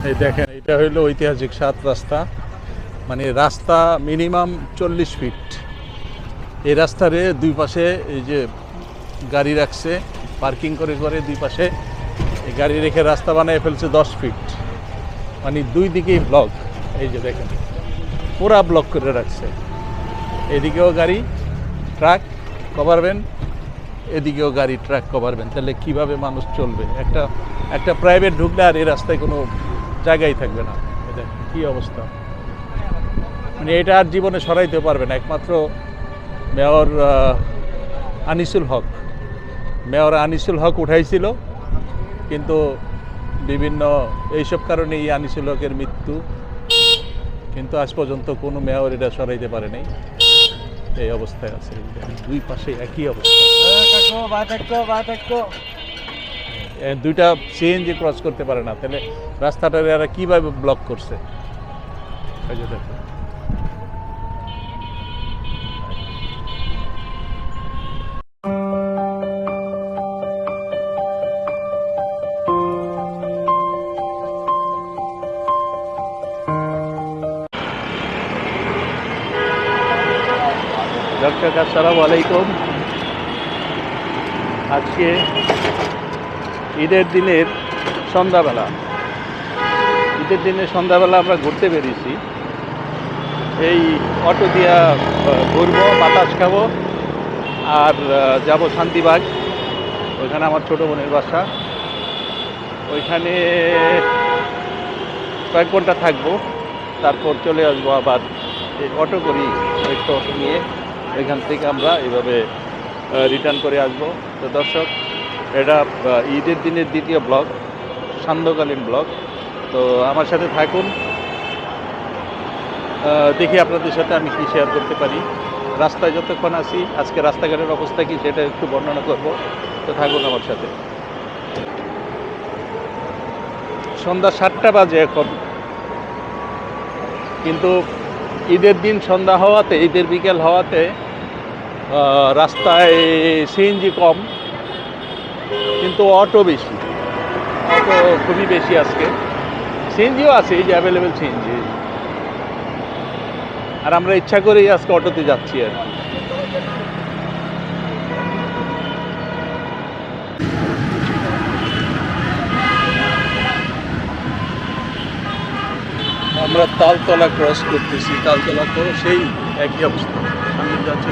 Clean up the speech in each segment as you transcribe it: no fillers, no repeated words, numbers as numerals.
এই দেখেন, এটা হইলো ঐতিহাসিক 7 রাস্তা। মানে রাস্তা মিনিমাম 40 ফিট। এই রাস্তারে দুই পাশে এই যে গাড়ি রাখছে, পার্কিং করে করে দুই পাশে এই গাড়ি রেখে রাস্তা বানিয়ে ফেলছে 10 ফিট। মানে দুই দিকেই ব্লক। এই যে দেখেন, পুরা ব্লক করে রাখছে। এদিকেও গাড়ি, ট্রাক, কভার ভ্যান, এদিকেও গাড়ি, ট্রাক, কভার ভ্যান। তাহলে কীভাবে মানুষ চলবে? একটা প্রাইভেট ঢুকলে আর এই রাস্তায় কোনো জায়গাই থাকবে না। এটা কী অবস্থা! মানে এটা আর জীবনে সরাইতে পারবে না। একমাত্র মেয়র আনিসুল হক উঠাইছিল, কিন্তু বিভিন্ন এইসব কারণে এই আনিসুল হকের মৃত্যু। কিন্তু আজ পর্যন্ত কোনো মেয়র এটা সরাইতে পারে নাই। এই অবস্থায় আছে, দুই পাশে একই অবস্থা। দুইটা সিএনজি ক্রস করতে পারে না, তাহলে রাস্তাটার এরা কীভাবে ব্লক করছে? দেখো, দর্শক আসসালামু আলাইকুম। আজকে ঈদের দিনের সন্ধ্যাবেলা আমরা ঘুরতে বেরিয়েছি। এই অটো দিয়া ঘুরবো, বাতাস খাবো, আর যাব শান্তিবাগ। ওইখানে আমার ছোটো বোনের বাসা। ওইখানে কয়েক ঘন্টা থাকবো, তারপর চলে আসবো আবার। এই অটো করি, একটা অটো নিয়ে এখান থেকে আমরা এইভাবে রিটার্ন করে আসবো। তো দর্শক, এটা ঈদের দিনের দ্বিতীয় ব্লগ, সান্ধ্যকালীন ব্লগ। তো আমার সাথে থাকুন, দেখি আপনাদের সাথে আমি কি শেয়ার করতে পারি। রাস্তায় যতক্ষণ আসি, আজকে রাস্তাঘাটের অবস্থা কি সেটা একটু বর্ণনা করব। তো থাকুন আমার সাথে। সন্ধ্যা 7টা বাজে এখন, কিন্তু ঈদের দিন সন্ধ্যা হওয়াতে, ঈদের বিকেল হওয়াতে রাস্তায় সিএনজি কম, কিন্তু অটো বেশি। অটো খুবই বেশি আজকে। সিএনজিও আছে, এই যে অ্যাভেলেবেল সিএনজি। আর আমরা ইচ্ছা করেই আজকে অটোতে যাচ্ছি আর কি। আমরা তালতলা ক্রস করতেছি। তালতলা তো সেই একই অবস্থা, সামনে যাচ্ছে।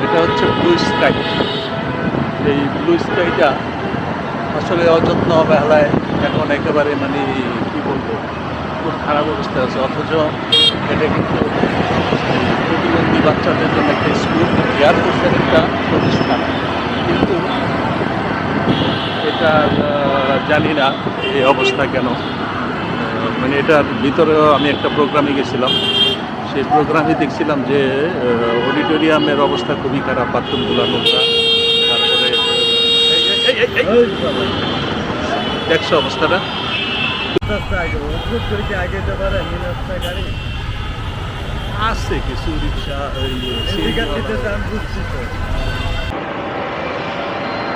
এটা হচ্ছে ব্লু স্কাই। এই ব্লু স্কাইটা আসলে অযত্ন অবহেলায় এখন একেবারে, মানে কী বলবো, খুব খারাপ অবস্থায় আছে। অথচ এটা কিন্তু প্রতিবন্ধী বাচ্চাদের জন্য একটা স্কুল, এয়ারফোর্সের একটা প্রতিষ্ঠান। কিন্তু এটা জানি না এই অবস্থা কেন। মানে এটার ভিতরেও আমি একটা প্রোগ্রামে গেছিলাম, সেই প্রোগ্রামে দেখছিলাম যে অডিটোরিয়ামের অবস্থা খুবই খারাপ, বাথরুমগুলো নোংরা। তারপরে দেখছো অবস্থাটা? আছে কিছু রিক্সা,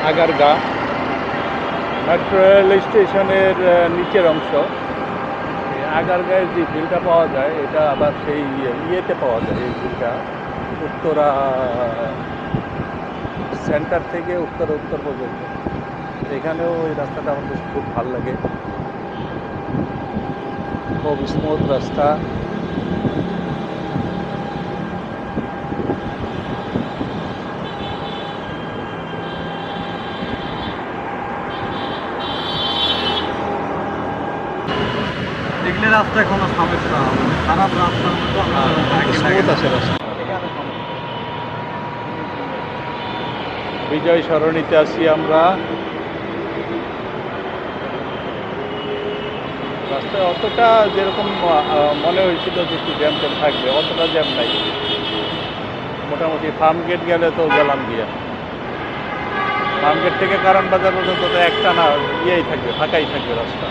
আগারগা মেট্রো রেল স্টেশনের নিচের অংশ। আগারগাঁয়ের যে বিলটা পাওয়া যায়, এটা আবার সেই ইয়েতে পাওয়া যায়। এই বিলটা উত্তরা সেন্টার থেকে উত্তর পর্যন্ত। এখানেও এই রাস্তাটা আমাদের খুব ভালো লাগে, খুব স্মুথ রাস্তা। রাস্তায় কোনো সমস্যা, খারাপ রাস্তার মতো আছে রাস্তা। বিজয় সরণিতে আছি আমরা। রাস্তায় অতটা যেরকম মনে হয়েছিল যে একটু জ্যাম ট্যাম থাকবে, অতটা জ্যাম নাই। মোটামুটি ফার্ম গেট গেলে তো গেলাম গিয়া, ফার্ম গেট থেকে কারণ বাজার পর্যন্ত তো একটা না ইয়েই থাকবে, ফাঁকাই থাকবে রাস্তা।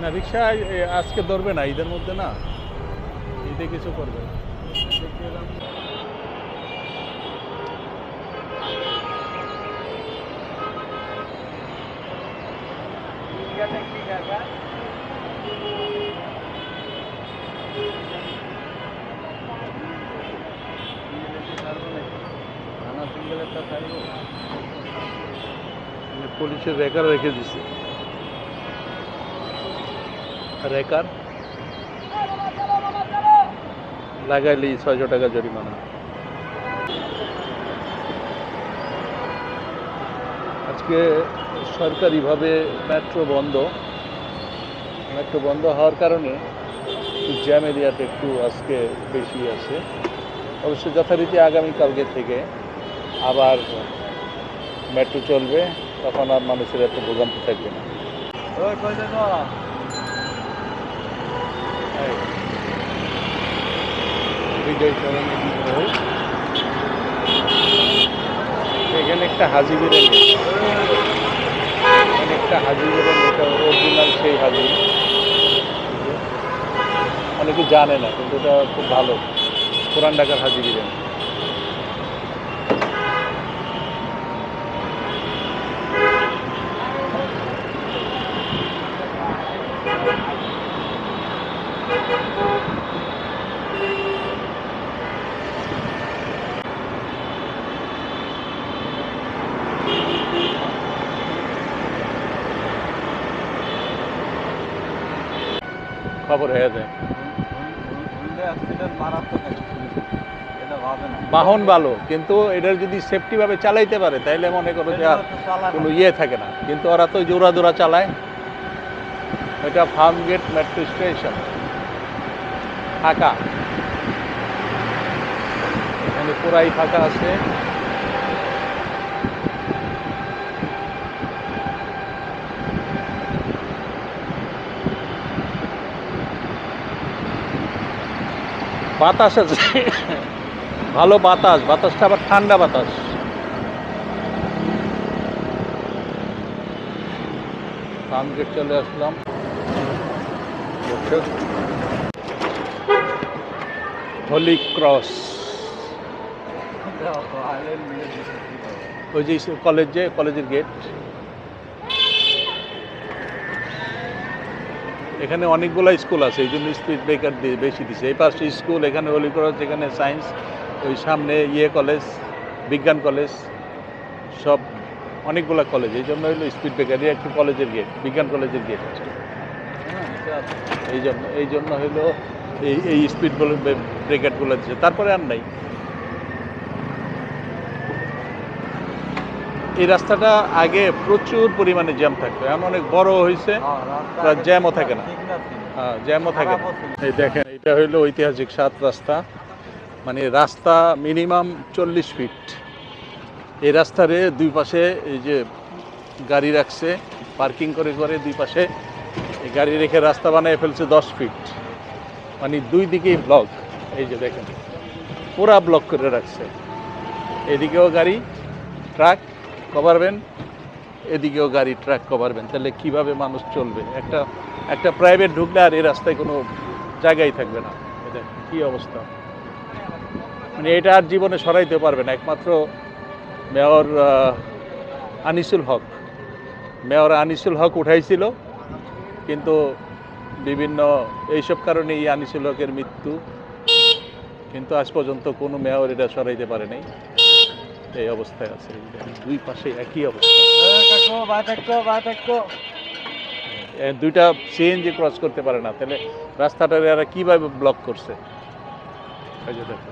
না রিক্সা আজকে ধরবে না, ঈদের মধ্যে না, ঈদে কিছু করবে না। পুলিশের রেকার রেখে দিছে, রেকার লাগাইলেই 600 টাকা জরিমানা। আজকে সরকারিভাবে মেট্রো বন্ধ হওয়ার কারণে জ্যাম এরিয়াটা একটু আজকে বেশি আছে। অবশ্য যথারীতি আগামীকালকে থেকে আবার মেট্রো চলবে, তখন আর মানুষের এত ভোগান্তি থাকবে না। এখানে একটা হাজি বেরেন, এটা অরিজিনাল সেই হাজি, অনেকে জানে না, কিন্তু এটা খুব ভালো পুরান ঢাকার হাজি বিরিয়ানি। খবর হয়ে যায়। বাহন ভালো, কিন্তু এটার যদি সেফটি ভাবে চালাইতে পারে তাইলে মনে করো যে আর কোনো ইয়ে থাকে না, কিন্তু ওরা তো জোড়া চালায়। এটা ফার্ম গেট মেট্রো স্টেশন, ফাঁকা, এখানে পুরাই ফাঁকা আছে। বাতাস আছে, ভালো বাতাসটা আবার ঠান্ডা বাতাস। ফার্ম গেট চলে আসলাম। হোলি ক্রস, ওই যে কলেজের গেট। এখানে অনেকগুলো স্কুল আছে, এই জন্য স্পিড ব্রেকার বেশি দিছে। এই পাশে স্কুল, এখানে হোলি ক্রস, এখানে সায়েন্স, ওই সামনে কলেজ, বিজ্ঞান কলেজ, সব অনেকগুলো কলেজ, এই জন্য হলো স্পিড ব্রেকার। একটু কলেজের গেট, বিজ্ঞান কলেজের গেট, এই জন্য হলো এই স্পিড ব্রেকারগুলো দিচ্ছে, তারপরে আর নাই। এই রাস্তাটা আগে প্রচুর পরিমাণে জ্যাম থাকতো, এখন অনেক বড় হয়েছে, জ্যামও থাকে না। হ্যাঁ, জ্যামও থাকে না। এই দেখেন, এটা হইলো ঐতিহাসিক 7 রাস্তা, মানে রাস্তা মিনিমাম 40 ফিট। এই রাস্তার দুই পাশে এই যে গাড়ি রাখছে, পার্কিং করে দুই পাশে এই গাড়ি রেখে রাস্তা বানিয়ে ফেলছে 10 ফিট, মানে দুই দিকেই ব্লক। এই যে দেখেন, পুরা ব্লক করে রাখছে। এদিকেও গাড়ি ট্রাক কভারবেন, এদিকেও গাড়ি ট্রাক কভারবেন, তাহলে কিভাবে মানুষ চলবে? একটা প্রাইভেট ঢুকলে আর এই রাস্তায় কোনো জায়গাই থাকবে না। দেখেন কি অবস্থা, মানে এটা আর জীবনে সরাইতে পারবে না। একমাত্র মেয়র আনিসুল হক উঠাইছিল, কিন্তু বিভিন্ন এইসব কারণে এই আনিসুল হকের মৃত্যু, কিন্তু আজ পর্যন্ত কোনো মেয়র এটা সরাইতে পারে নাই। এই অবস্থায় আছে, দুই পাশে একই অবস্থা। দুইটা সিএনজি ক্রস করতে পারে না, তাহলে রাস্তাটা এরা কিভাবে ব্লক করছে? এই যে দেখো।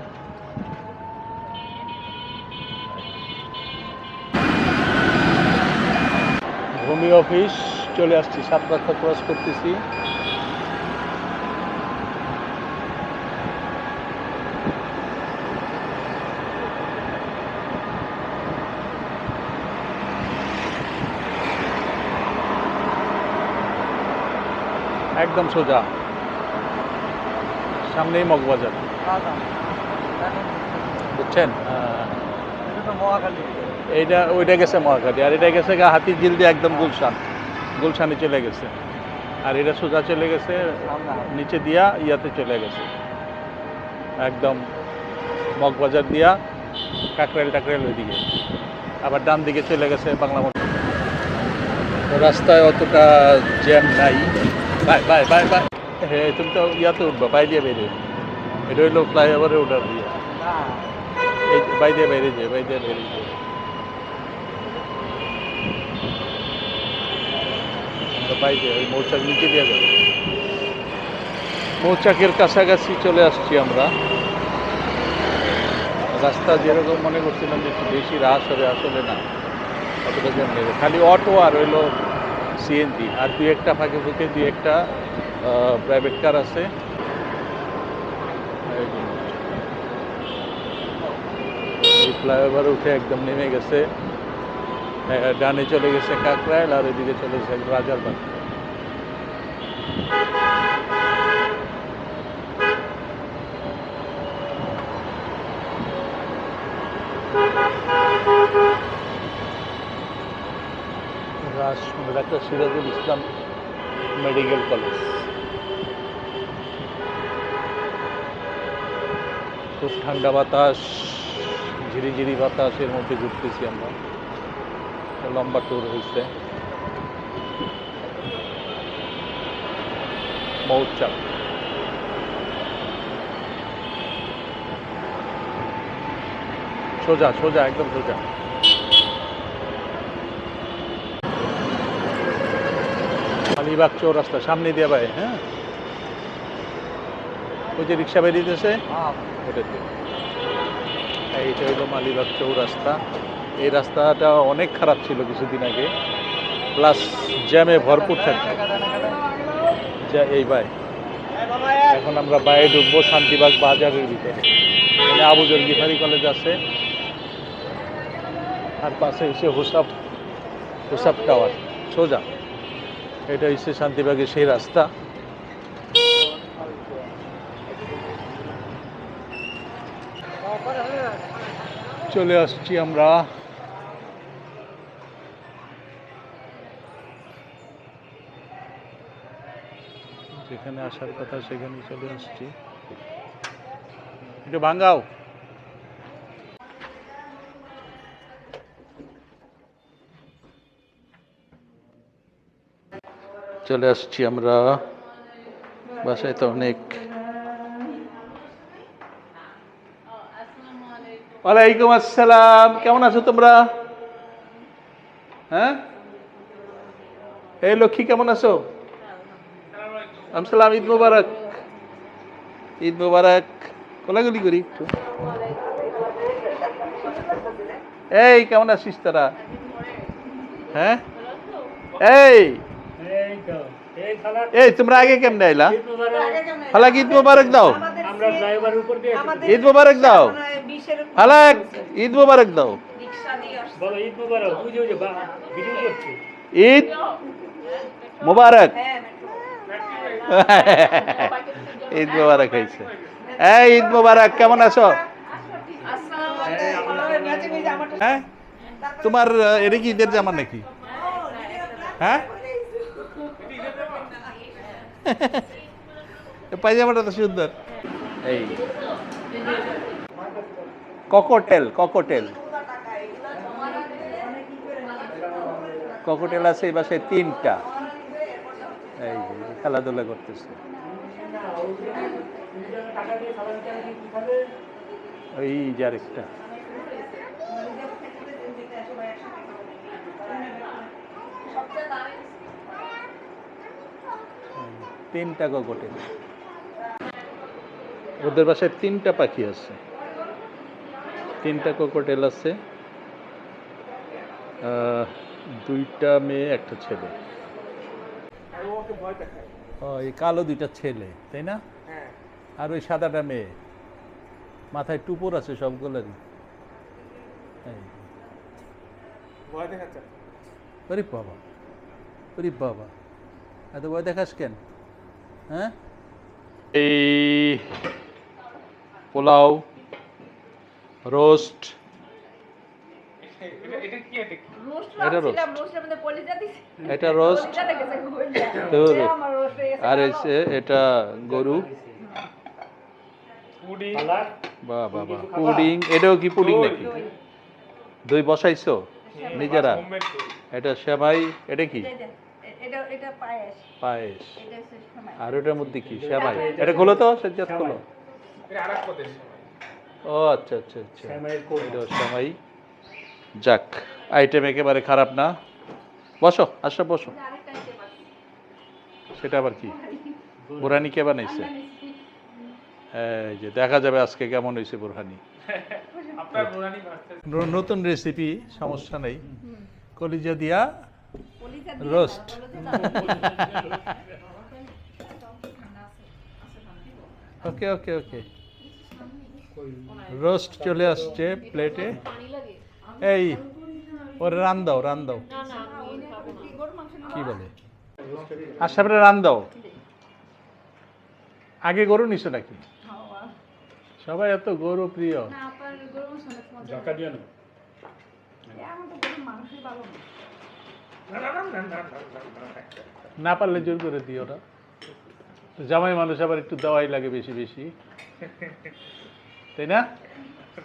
ডিবি অফিস চলে আসছি, 7 রাস্তা ক্রস করতেছি। একদম সোজা, সামনেই মগবাজার, বুঝছেন? এটা তো মহাখালী। এইটা ওইটা গেছে মহাখালী, আর এটা গেছে গা হাতিঝিল দিয়ে একদম গুলশান, গুলশানে চলে গেছে। আর এটা সোজা চলে গেছে নিচে দিয়া ইয়াতে চলে গেছে একদম মগবাজার দিয়া কাকরাইল টাকরাইল ওইদিকে, আবার ডান দিকে চলে গেছে বাংলা মোটর। রাস্তায় অতটা জ্যাম নাই। Bye bye bye bye. হ্যাঁ, তুমি তো ইয়াতে উঠবা, বাই দিয়ে বেরিয়ে। এটা হইলো ফ্লাইওভারে ওঠার দিয়ে, না, এই বাই দিয়ে বেরিয়ে যায়, বাই দিয়ে বেরিয়ে যায়। বাইরে ওই মৌচাক নিচে দিয়ে যাবে। মৌচাকের কাছাকাছি চলে আসছি আমরা। রাস্তা যেরকম মনে করছিলাম যে একটু বেশি রাশ হবে, আসলে না, অতটা জ্যাম নেই। খালি অটো আর হইলো সিএনজি, আর দুই একটা ফাঁকে ফুঁকে দুই একটা প্রাইভেট কার আছে। এই ফ্লাইওভার উঠে একদম নেমে গেছে, ডানে চলে গেছে কাকরাইল, আর ওইদিকে চলে গেছে Rajarbagh. Doctor Sirajul Islam medical college. খুব ঠান্ডা বাতাস, ঝিরিঝিরি বাতাসের মধ্যে ঘুরতেছি আমরা। লম্বা ট্যুর হয়েছে। মৌচাক সোজা সোজা একদম সোজা। আলিবাগ চৌরাস্তা সামনে দিয়ে ভাই। হ্যাঁ, ওই যে রিক্সা বেরিয়েছে ওটাতে। এইটা হইল মালিবাগ চৌরাস্তা। এই রাস্তাটা অনেক খারাপ ছিল কিছুদিন আগে, প্লাস জ্যামে ভরপুর থাকে। এই ভাই, এখন আমরা বাইরে ঢুকবো শান্তিবাগ বাজারের ভিতরে। মানে আবুজর গিফারি কলেজ আছে, আর পাশে হচ্ছে হুসাপ টাওয়ার সোজা। এটা হচ্ছে শান্তিবাগের সেই রাস্তা। চলে আসছি আমরা যেখানে আসার কথা, সেখানে চলে আসছি। একটু ভাঙ্গাও। চলে আসছি আমরা বাসায়। তো অনেক ওয়ালাইকুম আসসালাম, কেমন আছো তোমরা? হ্যাঁ, এই লক্ষ্মী কেমন আছো? আসসালাম, ঈদ মুবারক। ঈদ মুবারক। কোলাগুলি করি একটু। এই কেমন আছিস তোরা? হ্যাঁ, এই এই তোমরা আগে কেমনে আইলা? ফালাক ঈদ মুবারক দাও, ঈদ মুবারক দাও, ফালাক ঈদ মুবারক দাও। ঈদ মুবারক। ঈদ মুবারক হয়েছে। এই ঈদ মুবারক, কেমন আছো? হ্যাঁ, তোমার এটা কি ঈদের জামা নাকি? হ্যাঁ, পায়জামাটা তো সুন্দর। এই ককটেল, ককটেল, ককটেল আছে এই বাসায় 3টা। এই খেলাধুলা করতেছে। ওই যে আরেকটা। 3টা ককটেল। ওদের বাসায় 3টা পাখি আছে, 3টা ককটেল আছে। দুইটা মেয়ে একটা ছেলে। আর ও ওকে ভয় দেখায়। ও এই কালো দুইটা ছেলে তাই না? হ্যাঁ। আর ওই সাদাটা মেয়ে, মাথায় টুপর আছে সবগুলোরই। এই, ভয় দেখাচ্ছে। ওরে বাবা, ওরে বাবা, এত ভয় দেখাস কেন? হ্যাঁ, এই পোলাও, রোস্ট, এটা কি এটা? এটা রোস্ট, এটা রোস্ট, আর এসে এটা গরু। পুডি। বাহ বাহ বাহ, পুডিং। এটাও কি পুডিং নাকি? দই বসাইছো নিজেরা? এটা সেমাই, এটা কি? পায়েস। আর ওটার মধ্যে কি? সেমাই। এটা খোলো তো, সজ্জাদ খোলো। এটা আরেক পদের। ও আচ্ছা আচ্ছা আচ্ছা, এটা সেমাই। যাক, আইটেম একেবারে খারাপ না। বসো, আশরাফ বসো। সেটা আবার কি? বুরহানি কে বানাইছে? এই যে দেখা যাবে আজকে কেমন হয়েছে বুরহানি। আপনার বুড়ানি ভার্সেস নতুন রেসিপি, সমস্যা নেই। কলিজা দিয়া রোস্ট। ওকে ওকে ওকে, রোস্ট চলে আসছে প্লেটে। এই ওরে রান দাও, রান দাও। কি বলে? আশরাফের রান দাও। আগে গরু নিছো নাকি? সবাই এত গরু প্রিয়। ঝাঁকা দিয়ে না। না পারলে জোর করে দিও না। জামাই মানুষ আবার একটু দেওয়াই লাগে বেশি বেশি, তাই না?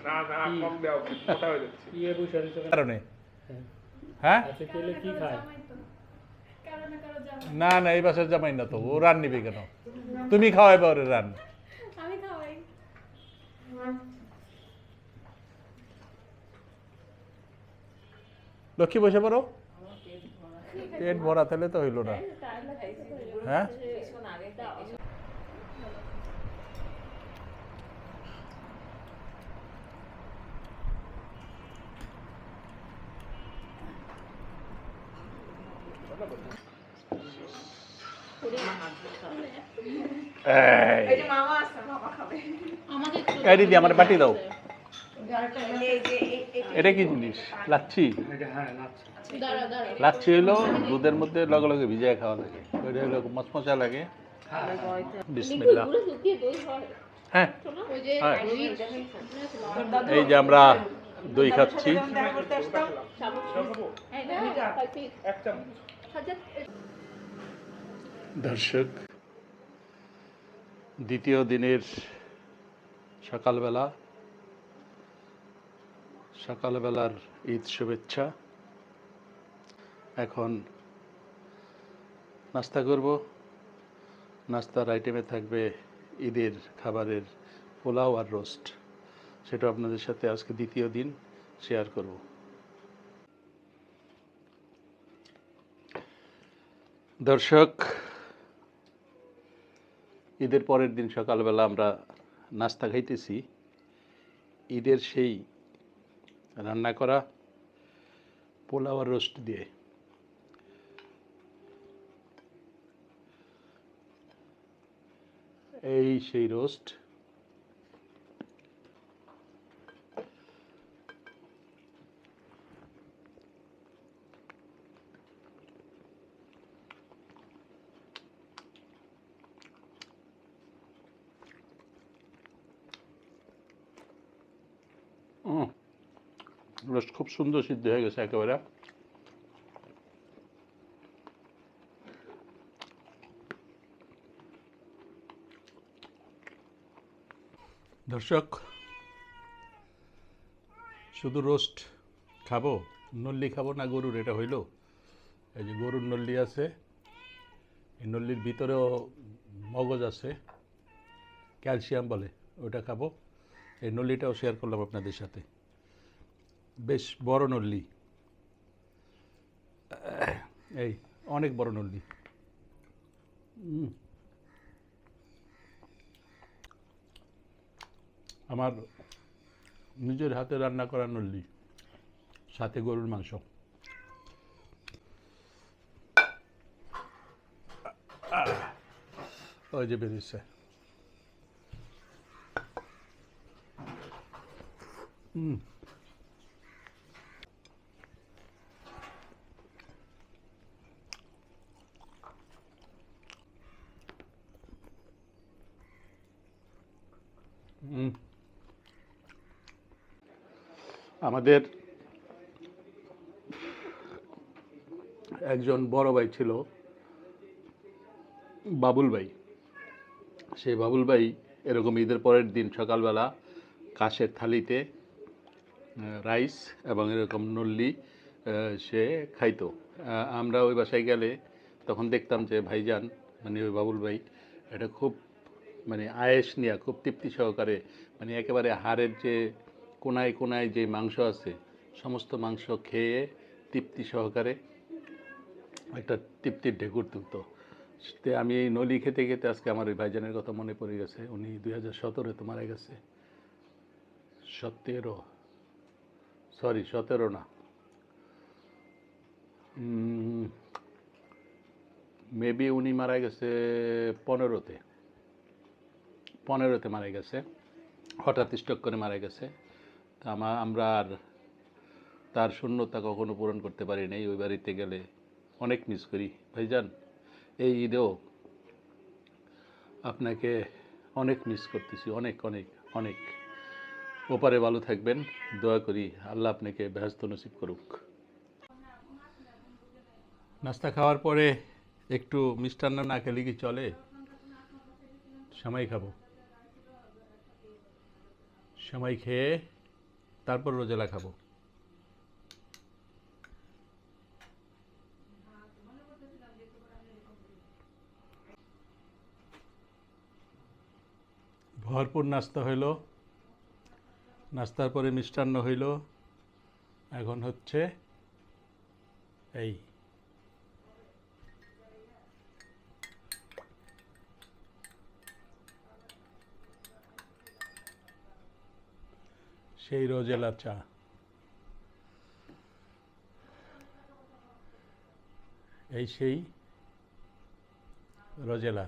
না না কম দাও, কথা হয়ে যাচ্ছে। কি এ বসে আছে কারণে হ্যাঁ, আচ্ছা কেলে কি খায়? না না, এই বাসার জামাই না তো, ও রান নিবে কেন? তুমি খাওয়াইবা ওরে রান। লক্ষ্মী বসে পড়ো। পেট ভরা তাহলে তো হইল না। হ্যাঁ, এই দিদি আমার বাটি দাও। এটা কি জিনিস? লাচ্ছি। লাচ্ছি হইলো দুধের মধ্যে লগে লগে ভিজায় খাওয়া লাগে, ওইটা হইলো মচমচা লাগে। বিসমিল্লাহ। হ্যাঁ হ্যাঁ, এই যে আমরা দই খাচ্ছি। এক চামচ। দর্শক, দ্বিতীয় দিনের সকালবেলার ঈদ শুভেচ্ছা। এখন নাস্তা করব। নাস্তার আইটেমে থাকবে ঈদের খাবারের পোলাও আর রোস্ট। সেটা আপনাদের সাথে আজকে দ্বিতীয় দিন শেয়ার করব। দর্শক, ঈদের পরের দিন সকালবেলা আমরা নাস্তা খাইতেছি ঈদের সেই রান্না করা পোলাও আর রোস্ট দিয়ে। এই সেই রোস্ট। রোস্ট খুব সুন্দর সিদ্ধ হয়ে গেছে একেবারে। দর্শক, শুধু রোস্ট খাবো, নল্লি খাবো না গরুর, এটা হইল? এই যে গরুর নল্লি আছে, এই নল্লির ভিতরেও মগজ আছে, ক্যালসিয়াম বলে, ওটা খাবো। এই নল্লিটাও শেয়ার করলাম আপনাদের সাথে। বেশ বড় নল্লি, এই অনেক বড় নল্লি। আমার নিজের হাতে রান্না করা নল্লি, সাথে গরুর মাংস। ওই যে বেরিয়েছে। আমাদের একজন বড় ভাই ছিল, বাবুল ভাই। সেই বাবুল ভাই এরকম ঈদের পরের দিন সকালবেলা কাশের থালিতে রাইস এবং এরকম নল্লি সে খাইতো। আমরা ওই বাসায় গেলে তখন দেখতাম যে ভাইজান, মানে ওই বাবুল ভাই, এটা খুব মানে আয়েশ নিয়ে খুব তৃপ্তি সহকারে, মানে একেবারে হাড়ের যে কোনায় কোনায় যে মাংস আছে সমস্ত মাংস খেয়ে তৃপ্তি সহকারে একটা তৃপ্তির ঢেকুর তুলত। আমি এই নলি খেতে খেতে আজকে আমার ওই ভাইজানের কথা মনে পড়ে গেছে। উনি 2017-তে মারা গেছে। 17 না, মেবি উনি মারা গেছে 15-তে মারা গেছে। হঠাৎ স্ট্রোক করে মারা গেছে। তা আমরা আর তার শূন্যতা কখনো পূরণ করতে পারি নাই। ওই বাড়িতে গেলে অনেক মিস করি ভাইজান। এই ঈদেও আপনাকে অনেক মিস করতেছি, অনেক অনেক অনেক। ওপারে ভালো থাকবেন, দোয়া করি আল্লাহ আপনাকে বেহেশত নসিব করুক। নাস্তা খাওয়ার পরে একটু মিষ্টান্ন না খেলে কি চলে? সেমাই খাবো। সেমাই খেয়ে তারপর রোজেলা খাবো। ভরপুর নাস্তা হইল, নাস্তার পরে মিষ্টান্ন হইল, এখন হচ্ছে এই সেই রোজেলা চা। এই সেই rosella.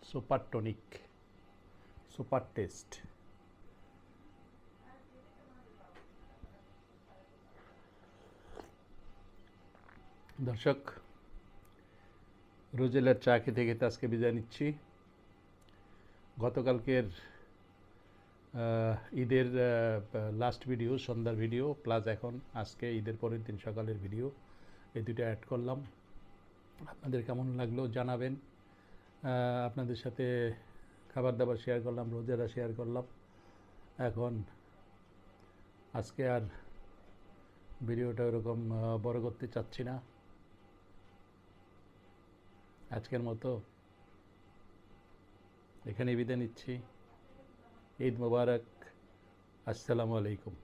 Super tonic, super test. দর্শক, রোজেলার চা খেতে খেতে আজকে বিদায় নিচ্ছি। গতকালকের ঈদের লাস্ট ভিডিও, সন্ধ্যার ভিডিও, প্লাস এখন আজকে ঈদের পরের দিন সকালের ভিডিও, এই দুটো অ্যাড করলাম। আপনাদের কেমন লাগলো জানাবেন। আপনাদের সাথে খাবার দাবার শেয়ার করলাম, রোজেরা শেয়ার করলাম। এখন আজকে আর ভিডিওটা ওরকম বড় করতে চাচ্ছি না। আজকের মতো এখানেই বিদায় নিচ্ছি। ঈদ মোবারক। আসসালামু আলাইকুম।